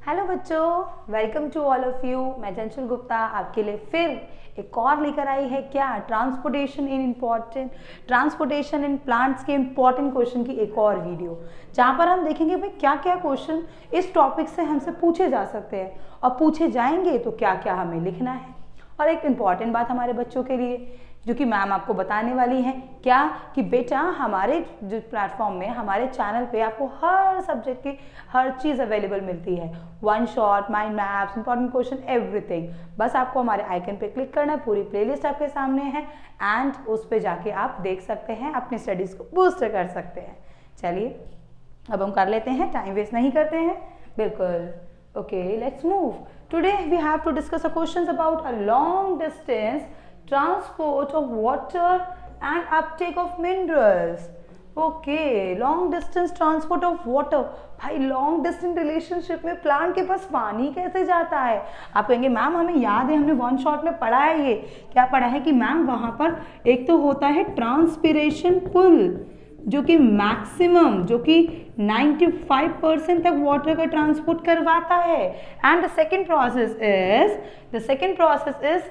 Hello बच्चों, welcome to all of you. मैं चंचल गुप्ता आपके लिए फिर एक और लेकर आई है क्या, ट्रांसपोर्टेशन इन प्लांट्स के इम्पॉर्टेंट क्वेश्चन की एक और वीडियो, जहाँ पर हम देखेंगे भाई क्या क्या क्वेश्चन इस टॉपिक से हमसे पूछे जा सकते हैं और पूछे जाएंगे तो क्या क्या हमें लिखना है। और एक इम्पॉर्टेंट बात हमारे बच्चों के लिए जो कि मैम आपको बताने वाली है क्या कि बेटा हमारे जो प्लेटफॉर्म में, हमारे चैनल पे आपको हर सब्जेक्ट की हर चीज़ अवेलेबल मिलती है। One shot, mind maps, important question, everything. बस आपको हमारे आइकन पे क्लिक करना है, पूरी प्लेलिस्ट आपके सामने है एंड उस पे जाके आप देख सकते हैं, अपनी स्टडीज़ को बूस्ट कर सकते हैं। चलिए अब हम कर लेते हैं, टाइम वेस्ट नहीं करते हैं बिल्कुल। Okay, let's move. Today we have to discuss a questions about a long distance transport of water and uptake of minerals. Okay, long distance transport of water। भाई लॉन्ग डिस्टेंस रिलेशनशिप में plant के पास पानी कैसे जाता है? आप कहेंगे ma'am हमें याद है, हमने वन शॉट में पढ़ा है। ये क्या पढ़ा है कि मैम वहाँ पर एक तो होता है ट्रांसपिरेशन पुल जो कि मैक्सिमम, जो कि 95% तक वाटर का ट्रांसपोर्ट करवाता है। And the second process is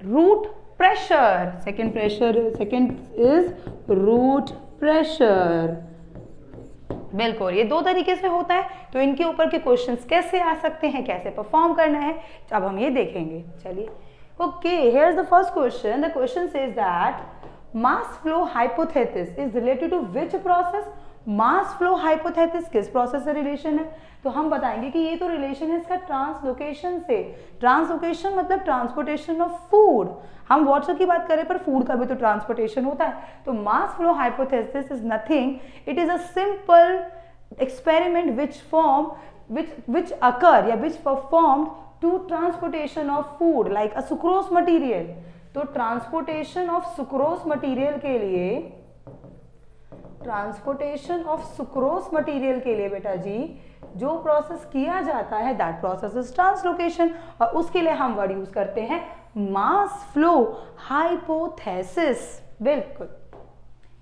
root pressure। second is root pressure। बिल्कुल, ये दो तरीके से होता है। तो इनके ऊपर के क्वेश्चंस कैसे आ सकते हैं, कैसे परफॉर्म करना है, अब हम ये देखेंगे। चलिए okay, here is the first question. The question says that mass flow hypothesis is related to which process. Mass flow hypothesis किस प्रोसेस से रिलेशन है? तो हम बताएंगे कि ये तो रिलेशन है इसका ट्रांसलोकेशन से। ट्रांसलोकेशन मतलब ट्रांसपोर्टेशन ऑफ फूड। हम वाटर की बात करें पर फूड का भी तो ट्रांसपोर्टेशन होता है। तो मास flow hypothesis is nothing, it is a simple experiment which occur या which performed to transportation of food like a sucrose material। तो ट्रांसपोर्टेशन ऑफ सुक्रोज मटेरियल के लिए, ट्रांसपोर्टेशन ऑफ सुक्रोज मटेरियल के लिए बेटा जी जो प्रोसेस किया जाता है दैट प्रोसेस इज ट्रांसलोकेशन। और उसके लिए हम वर्ड यूज करते हैं मास फ्लो हाइपोथेसिस। बिल्कुल।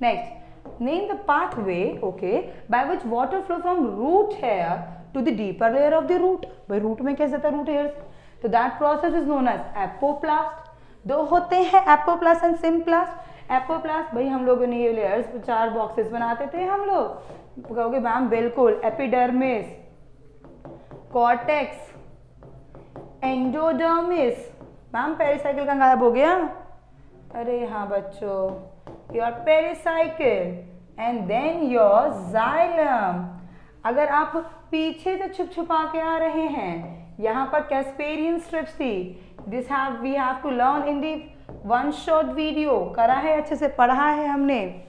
Next, name the pathway, okay, by which water flow from root hair to the deeper layer of the root। भाई रूट में कैसे था, रूट हेयर। तो that process is known as apoplast. दो होते हैं एपोप्लास्ट एंड सिम्प्लास्ट। एपोप्लास्ट भाई हम लोगों ने ये लेयर्स 4 बॉक्सेस बनाते थे हम लोग, कहोगे मैम बिल्कुल, epidermis, cortex, endodermis. Ma'am pericycle का गायब हो गया? अरे हाँ बच्चों, your pericycle and then your xylem। अगर आप पीछे से छुप छुपा के आ रहे हैं, यहाँ पर कैस्पेरियन स्ट्रिप्स थी। This we have to learn in the one shot video, करा है, अच्छे से पढ़ा है हमने।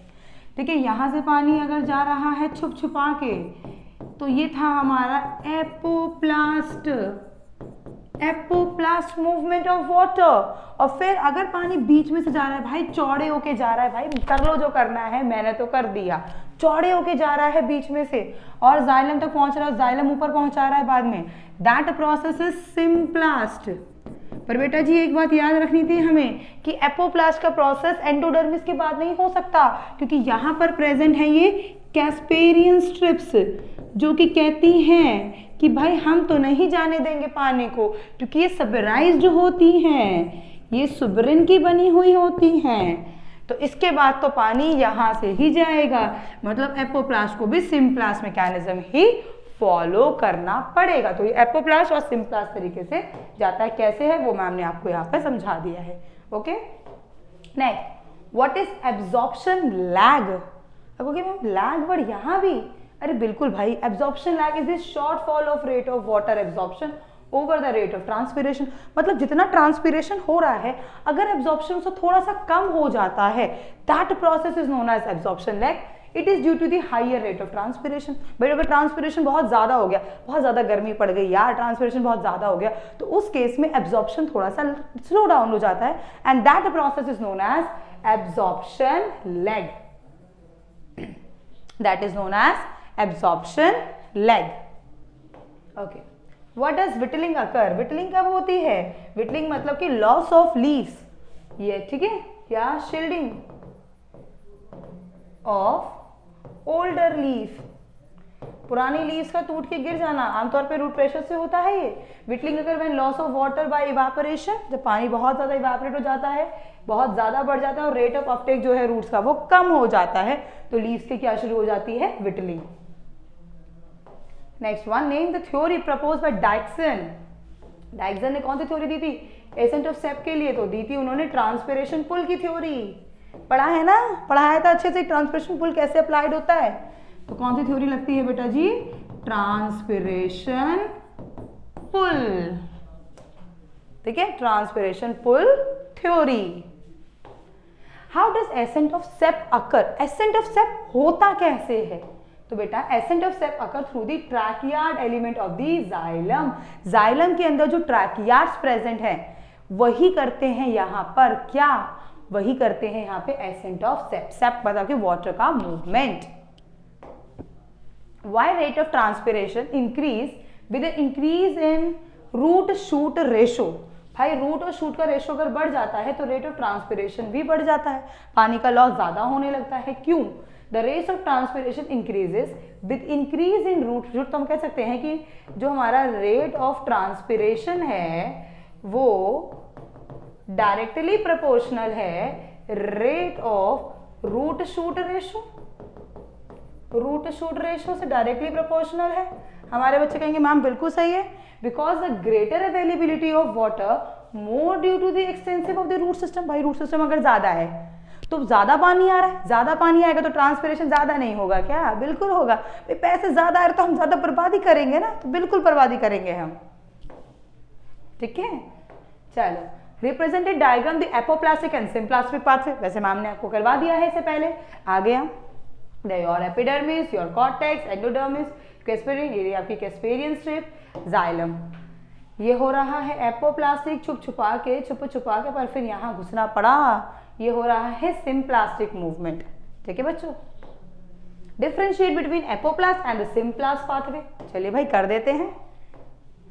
ठीक है, यहाँ से पानी अगर जा रहा है छुप छुपा के तो ये था हमारा एपोप्लास्ट मूवमेंट ऑफ वाटर। और फिर अगर पानी बीच में से जा रहा है, भाई चौड़े होके जा रहा है, भाई कर लो जो करना है, मैंने तो कर दिया, चौड़े होके जा रहा है बीच में से और जाइलम तक पहुंच रहा है, जाइलम ऊपर पहुंचा रहा है बाद में, दैट प्रोसेस इज सिम्प्लास्ट। पर बेटा जी एक बात याद रखनी थी हमें कि एपोप्लास्ट का प्रोसेस एंडोडर्मिस के बाद नहीं हो सकता, क्योंकि यहाँ पर प्रेजेंट है ये कैस्पेरियन स्ट्रिप्स जो कि कहती हैं कि भाई हम तो नहीं जाने देंगे पानी को, क्योंकि ये सबराइज्ड होती हैं, ये सुबरिन की बनी हुई होती हैं। तो इसके बाद तो पानी यहाँ से ही जाएगा, मतलब एपोप्लास्ट को भी सिम्प्लास्ट मैकेनिज्म ही फॉलो करना पड़ेगा। तो ये एपोप्लास्ट और सिम्प्लास्ट तरीके से जाता है। कैसे है वो मैम ने आपको यहाँ पे समझा दिया है। Okay, next, what is absorption lag? Okay ma'am lag word यहाँ भी, अरे बिल्कुल भाई, absorption lag is the shortfall of rate of water absorption over the rate of transpiration. मतलब जितना ट्रांसपिरेशन हो रहा है, अगर एब्जॉर्प्शन से थोड़ा सा कम हो जाता है, that process is known as absorption lag. It is due to the higher rate of transpiration. भाई अगर ट्रांसपिरेशन बहुत ज्यादा हो गया, बहुत ज्यादा गर्मी पड़ गई यार, ट्रांसपिरेशन बहुत ज्यादा हो गया, तो उस केस में एब्जॉर्प्शन थोड़ा सा स्लो डाउन हो जाता है and that process is known as absorption lag. That is known as absorption lag। okay, what does whittling occur? whittling कब होती है? whittling मतलब कि loss of leaves, ये ठीक है, या shielding of older leaf। पुरानी लीव्स का टूट के गिर जाना आमतौर पे रूट प्रेशर से होता है ये। विटलिंग अगर when loss of water bye evaporation, जब पानी बहुत ज्यादा इवापोरेट हो जाता है, बहुत ज्यादा बढ़ जाता है और रेट ऑफ अपटेक जो है रूट्स का वो कम हो जाता है, तो लीव्स की क्या शुरू हो जाती है, विटलिंग। Next one, name the theory propose by Dixon. Dixon ने कौन सी थ्योरी दी थी, एसेंट ऑफ सेप के लिए तो दी थी उन्होंने ट्रांसपिरेशन पुल की थ्योरी। पढ़ा है ना, पढ़ाया था अच्छे से ट्रांसपिरेशन पुल कैसे अप्लाइड होता है। तो कौन सी थ्योरी लगती है बेटा जी, ट्रांसपिरेशन पुल, ठीक है, transpiration pull theory. How does ascent of sap occur, ascent of sap होता कैसे है, तो बेटा ascent of sap occur through the tracheary element of the xylem. Xylem के अंदर जो ट्रैकियार्ड्स प्रेजेंट है वही करते हैं यहाँ पर क्या, वही करते हैं यहाँ पे एसेंट ऑफ सेप। सेप मतलब कि वाटर का movement. Why rate of transpiration increase with an increase in root shoot ratio? भाई रूट और शूट का रेशो अगर बढ़ जाता है तो रेट ऑफ ट्रांसपिरेशन भी बढ़ जाता है, पानी का लॉस ज्यादा होने लगता है। क्यों? The rate of transpiration increases with increase in root shoot. तो हम कह सकते हैं कि जो हमारा रेट ऑफ ट्रांसपिरेशन है वो डायरेक्टली प्रोपोर्शनल है rate of root shoot ratio. Root shoot ratio से डायरेक्टली प्रोपोर्शनल है। हमारे बच्चे कहेंगे मैम बिल्कुल सही है, because the greater availability of water more due to the extensive of the root system. भाई रूट सिस्टम अगर ज्यादा है तो ज्यादा पानी आ रहा है, ज्यादा पानी आएगा तो ट्रांसपिरेशन ज्यादा नहीं होगा क्या, बिल्कुल होगा। भाई पैसे ज्यादा आ रहे तो हम ज्यादा बर्बादी करेंगे ना, तो बिल्कुल बर्बादी करेंगे हम, ठीक है। चलो, represented diagram the apoplastic and symplastic pathway, वैसे मैम ने आपको करवा दिया है इससे पहले। आ गया your epidermis, your cortex, endodermis, casparian, ये आपकी कैस्पेरियन स्ट्रिप, जाइलम। ये हो रहा है एपोप्लास्टिक छुप छुपा के पर फिर यहाँ घुसना पड़ा, ये हो रहा है सिम्प्लास्टिक मूवमेंट, ठीक है बच्चों। Differentiate between apoplast and the symplast pathway, चलिए भाई कर देते हैं।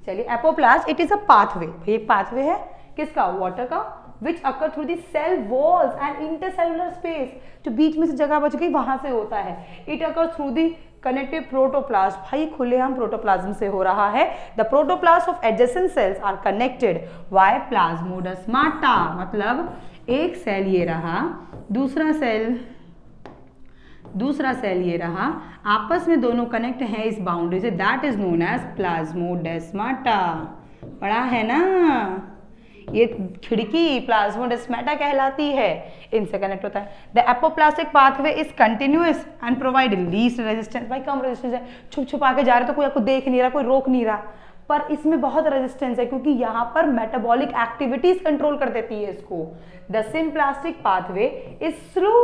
चलिए, apoplast it is a pathway, ये पाथवे है किसका, वाटर का, which occur through the cell walls and intercellular space, जो बीच में से जगह बच गई वहां से होता है। It occurs through the connective protoplasm, भाई खुलेआम प्रोटोप्लाज्म से हो रहा है। The protoplasm of adjacent cells are connected by plasmodesmata, मतलब एक सेल ये रहा, दूसरा सेल ये रहा, आपस में दोनों कनेक्ट हैं इस बाउंड्री से, that is known as plasmodesmata. पढ़ा है ना, ये खिड़की प्लाज्मोडेस्माटा कहलाती है, इनसे कनेक्ट होता है। The apoplastic pathway is continuous and provide least resistance, भाई कम रेजिस्टेंस है, छुप छुपा के जा रहे तो कोई आपको देख नहीं रहा, कोई रोक नहीं रहा, पर इसमें बहुत रेजिस्टेंस है क्योंकि यहाँ पर मेटाबॉलिक एक्टिविटीज कंट्रोल कर देती है इसको। The symplastic pathway is slow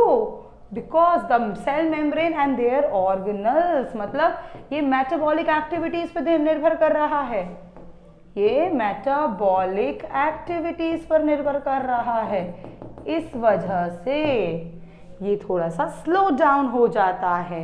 because the cell membrane and their organelles, मतलब ये मेटाबॉलिक एक्टिविटीज पे निर्भर कर रहा है, ये मेटाबॉलिक एक्टिविटीज पर निर्भर कर रहा है, इस वजह से ये थोड़ा सा स्लो डाउन हो जाता है।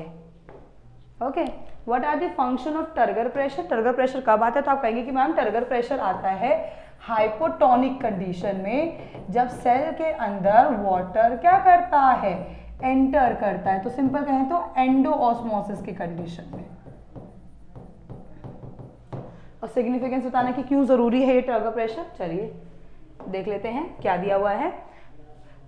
Okay, what are the function of turgor pressure? Turgor pressure कब आता है? तो आप कहेंगे कि मैम टर्गर प्रेशर आता है हाइपोटोनिक कंडीशन में, जब सेल के अंदर वाटर क्या करता है, एंटर करता है। तो सिंपल कहें तो एंडोऑस्मोसिस की कंडीशन में। और सिग्निफिकेंस बताने की क्यों जरूरी है ये टर्गर प्रेशर, चलिए देख लेते हैं क्या दिया हुआ है।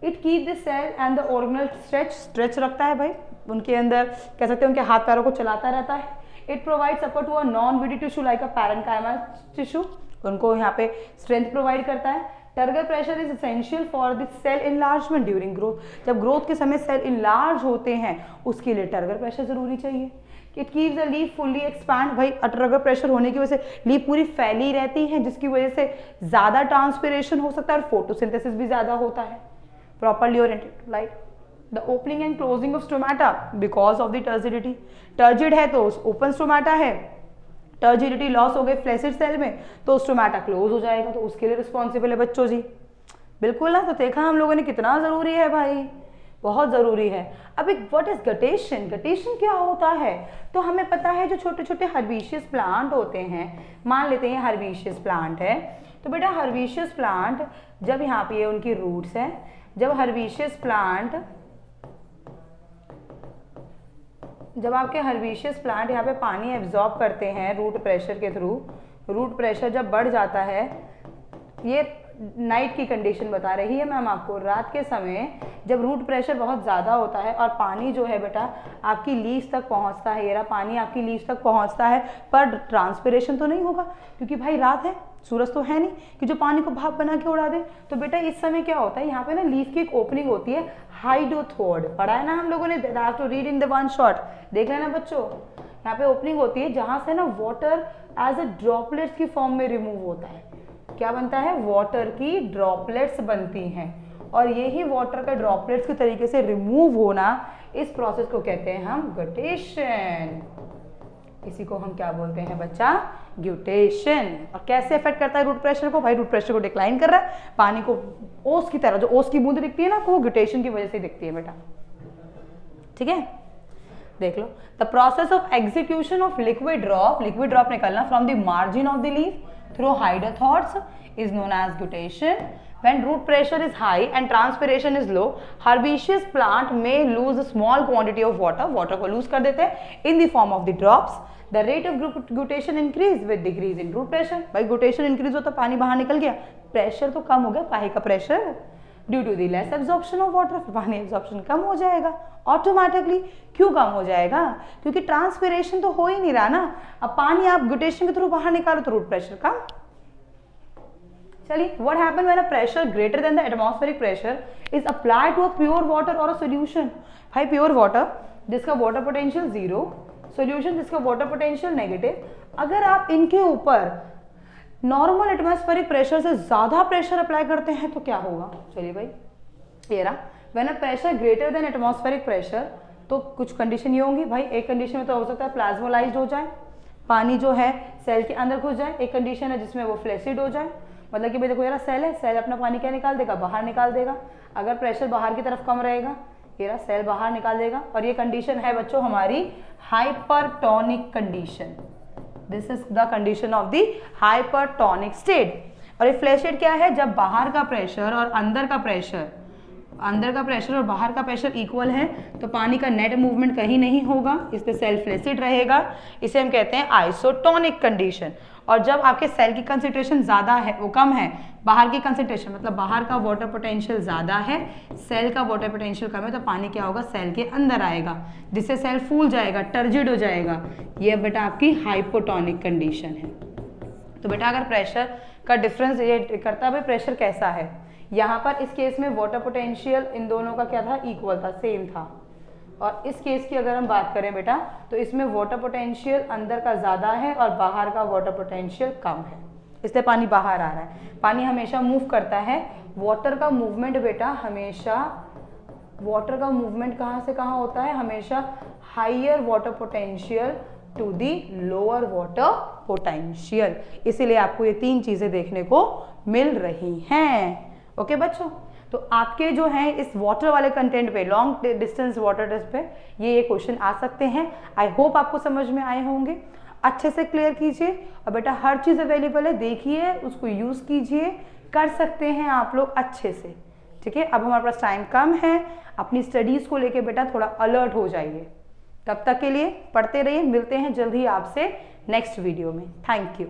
It keep the cell and the organelle stretch रखता है भाई, उनके अंदर कह सकते हैं उनके हाथ पैरों को चलाता रहता है। It provide support to a non woody tissue like a parenchymal tissue, उनको यहाँ पे स्ट्रेंथ प्रोवाइड करता है। Turgor pressure is essential for the cell enlargement during growth, जब ग्रोथ के समय सेल इनलार्ज होते हैं उसके लिए टर्गर प्रेशर जरूरी चाहिए। It keeps the leaf fully expand, भाई टर्गर प्रेशर होने की वजह से लीफ पूरी फैली रहती है, जिसकी वजह से ज्यादा ट्रांसपिरेशन हो सकता है और फोटोसिंथेसिस भी ज्यादा होता है। Properly oriented light the opening and closing of stomata because of the turgidity, turgid है तो ओपन स्टोमेटा है, टर्जिडिटी लॉस हो गई फ्लैसिड सेल में तो स्टोमेटा क्लोज हो जाएगा, तो उसके लिए रिस्पॉन्सिबल है बच्चों जी, बिल्कुल ना। तो देखा हम लोगों ने कितना जरूरी है भाई, बहुत जरूरी है। अब एक व्हाट इज गटेशन, गटेशन क्या होता है? तो हमें पता है जो छोटे छोटे हर्बिशियस प्लांट होते हैं, मान लेते हैं हर्बिशियस प्लांट है, तो बेटा हर्बिशियस प्लांट जब यहाँ पे उनकी रूट्स हैं, जब हर्बिशियस प्लांट जब आपके हर्बिशियस प्लांट यहाँ पे पानी एब्जॉर्ब करते हैं रूट प्रेशर के थ्रू, रूट प्रेशर जब बढ़ जाता है, ये नाइट की कंडीशन बता रही है मैम आपको, रात के समय जब रूट प्रेशर बहुत ज़्यादा होता है और पानी जो है बेटा आपकी लीव्स तक पहुंचता है, ये रहा पानी आपकी लीव्स तक पहुंचता है, पर ट्रांसपिरेशन तो नहीं होगा क्योंकि भाई रात है, सूरज तो है नहीं कि जो पानी को भाप बना के उड़ा दे। तो बेटा इस समय क्या होता है, यहाँ पे ना लीफ की एक ओपनिंग होती है, हाइड्रोथोड, पढ़ा है ना हम लोगों ने, have to read in the one shot, देख लेना बच्चों। यहाँ पे ओपनिंग होती है जहाँ से ना वाटर एज अ ड्रॉपलेट्स की फॉर्म में रिमूव होता है। क्या बनता है, वाटर की ड्रॉपलेट्स बनती हैं, और यही वाटर का ड्रॉपलेट्स के तरीके से रिमूव होना, इस प्रोसेस को कहते हैं हम ग्यूटेशन। इसी को हम क्या बोलते हैं बच्चा, ग्यूटेशन। और कैसे इफेक्ट करता है रूट प्रेशर को, भाई रूट प्रेशर को डिक्लाइन कर रहा है, पानी को ओस की तरह, जो ओस की बूंद दिखती है ना, वो ग्यूटेशन की वजह से दिखती है बेटा, ठीक है। देख लो, the process of execution of liquid drop निकलना from the margin of the leaf through hydrothods is known as guttation. When root pressure is high and transpiration is low, herbaceous plant may lose a small quantity of water, water को lose कर देते हैं in the form of the drops. The rate of guttation increase with decrease in root pressure. भाई guttation increase होता, पानी बाहर निकल गया, प्रेशर तो कम हो गया, पानी का pressure, due to the less absorption of water, पानी एब्जॉर्प्शन कम हो जाएगा ऑटोमेटिकली। क्यों कम हो जाएगा, क्योंकि ट्रांसपिरेशन तो हो ही नहीं रहा ना, अब पानी आप ग्यूटेशन के थ्रू बाहर निकालो तो रूट प्रेशर कम। चलिए, what happen when a pressure greater than the atmospheric pressure is applied to a pure water और अ सॉल्यूशन। भाई प्योर वाटर जिसका वाटर पोटेंशियल 0, सॉल्यूशन जिसका वाटर पोटेंशियल नेगेटिव, अगर आप इनके ऊपर नॉर्मल एटमॉस्फेरिक प्रेशर से ज्यादा प्रेशर अप्लाई करते हैं तो क्या होगा। चलिए भाई, ये रहा, when a pressure greater then atmospheric pressure, तो कुछ कंडीशन ये होंगी भाई। एक कंडीशन में तो हो सकता है प्लाज्मोलाइज्ड हो जाए, पानी जो है सेल के अंदर घुस जाए। एक कंडीशन है जिसमें वो फ्लैसिड हो जाए, मतलब कि भाई देखो, ये रहा सेल है, सेल अपना पानी क्या निकाल देगा, बाहर निकाल देगा। अगर प्रेशर बाहर की तरफ कम रहेगा, ये रहा सेल बाहर निकाल देगा। और ये कंडीशन है बच्चों हमारी hypertonic condition. This is the condition of the hypertonic state. और ये फ्लैसिड क्या है, जब बाहर का प्रेशर और अंदर का प्रेशर और बाहर का प्रेशर इक्वल है तो पानी का नेट मूवमेंट कहीं नहीं होगा, इसलिए सेल फ्लैसिड रहेगा। इसे हम कहते हैं आइसोटोनिक कंडीशन। और जब आपके सेल की कंसंट्रेशन ज़्यादा है, वो कम है, बाहर की कंसंट्रेशन मतलब बाहर का वाटर पोटेंशियल ज़्यादा है, सेल का वाटर पोटेंशियल कम है, तो पानी क्या होगा, सेल के अंदर आएगा, जिससे सेल फूल जाएगा, टर्जिड हो जाएगा। ये बेटा आपकी हाइपोटोनिक कंडीशन है। तो बेटा अगर प्रेशर का डिफरेंस ये करता है, भाई प्रेशर कैसा है, यहाँ पर इस केस में वाटर पोटेंशियल इन दोनों का क्या था, इक्वल था, सेम था। और इस केस की अगर हम बात करें बेटा, तो इसमें वाटर पोटेंशियल अंदर का ज़्यादा है और बाहर का वाटर पोटेंशियल कम है, इसलिए पानी बाहर आ रहा है। पानी हमेशा मूव करता है, वाटर का मूवमेंट बेटा हमेशा, वाटर का मूवमेंट कहाँ से कहाँ होता है, हमेशा higher water potential to the lower water potential. इसीलिए आपको ये तीन चीज़ें देखने को मिल रही हैं। ओके बच्चों, तो आपके जो हैं इस वाटर वाले कंटेंट पे, लॉन्ग डिस्टेंस वाटर टेस्ट पे ये क्वेश्चन आ सकते हैं। आई होप आपको समझ में आए होंगे, अच्छे से क्लियर कीजिए। और बेटा हर चीज़ अवेलेबल है, देखिए उसको यूज़ कीजिए, कर सकते हैं आप लोग अच्छे से, ठीक है। अब हमारे पास टाइम कम है, अपनी स्टडीज़ को लेके बेटा थोड़ा अलर्ट हो जाइए। तब तक के लिए पढ़ते रहिए, मिलते हैं जल्द ही आपसे नेक्स्ट वीडियो में। Thank you.